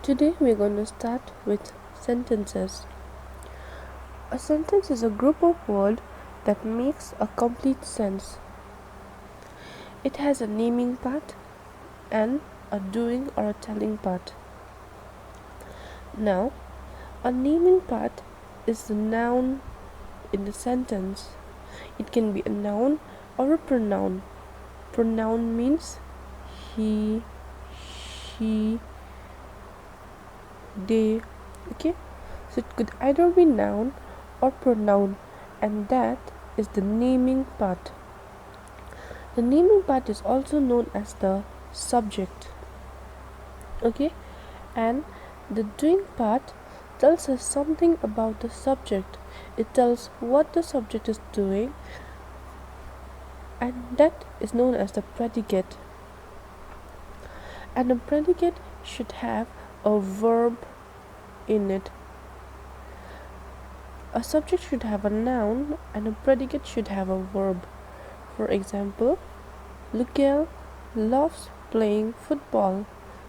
Today we're going to start with sentences. A sentence is a group of words that makes a complete sense. It has a naming part and a doing or a telling part. Now, a naming part is the noun in the sentence. It can be a noun or a pronoun. Pronoun means he, she, they. Okay, so it could either be noun or pronoun, and that is the naming part. The naming part is also known as the subject. Okay, and the doing part tells us something about the subject. It tells what the subject is doing, and that is known as the predicate. And a predicate should have a verb in it. A subject should have a noun and a predicate should have a verb. For example, Lukel loves playing football.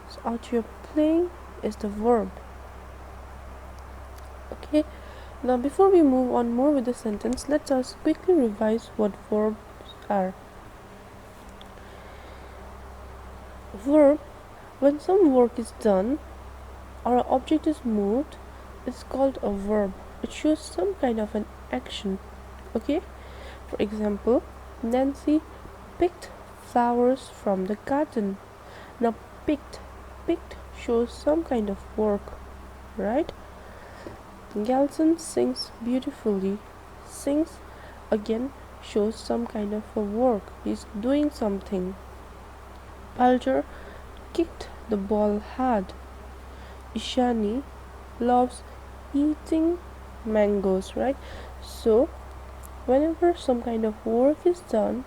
So out here, playing is the verb. Okay, now before we move on more with the sentence, let us quickly revise what verbs are. Verb, when some work is done or an object is moved, is called a verb. It shows some kind of an action. Okay, for example, Nancy picked flowers from the garden. Now picked shows some kind of work, right? Galson sings beautifully. Sings again shows some kind of a work. He's doing something. Alger kicked the ball hard. Ishani loves eating mangoes, right? So whenever some kind of work is done,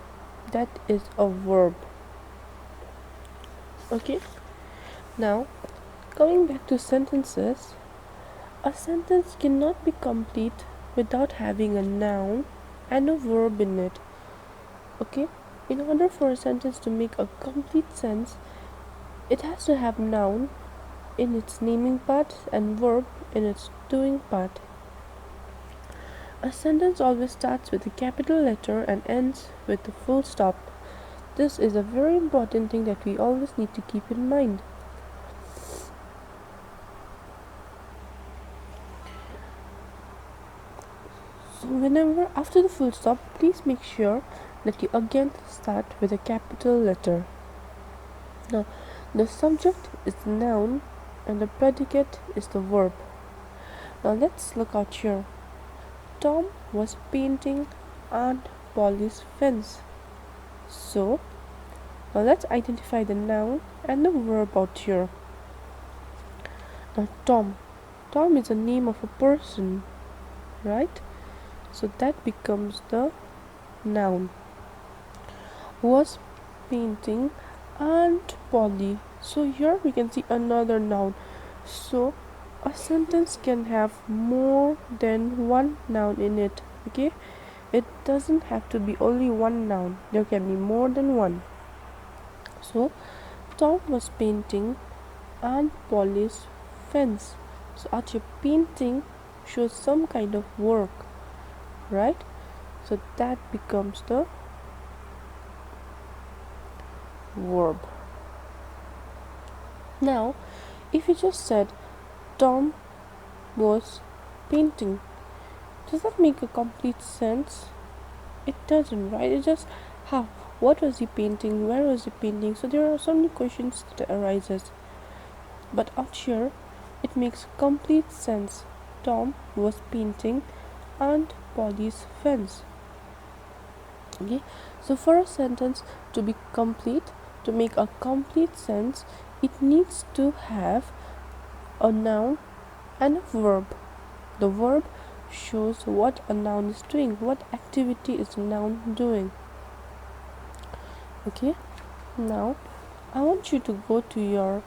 that is a verb. Okay, now coming back to sentences, a sentence cannot be complete without having a noun and a verb in it. Okay, in order for a sentence to make a complete sense, it has to have noun in its naming part and verb in its doing part. A sentence always starts with a capital letter and ends with a full stop. This is a very important thing that we always need to keep in mind. So whenever after the full stop, please make sure that you again start with a capital letter. Now, the subject is the noun and the predicate is the verb. Now let's look out here. Tom was painting Aunt Polly's fence. So, now let's identify the noun and the verb out here. Now Tom is the name of a person, right? So that becomes the noun. Was painting Aunt Polly. So here we can see another noun. So a sentence can have more than one noun in it. Okay, it doesn't have to be only one noun, there can be more than one. So Tom was painting Aunt Polly's fence. So out here, painting shows some kind of work, right? So that becomes the verb. Now if you just said Tom was painting, does that make a complete sense? It doesn't, right? It just how, what was he painting, where was he painting? So there are so many questions that arises, but out here it makes complete sense. Tom was painting Aunt Polly's fence. Okay, so for a sentence to be complete, to make a complete sense, it needs to have a noun and a verb. The verb shows what a noun is doing, what activity is a noun doing. Okay, now I want you to go to your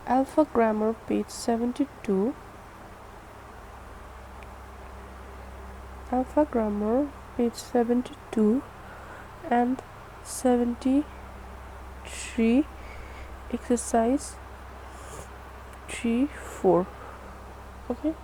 Alpha Grammar page 72. Alpha Grammar page 72 and 73, exercise 3, 4. Okay.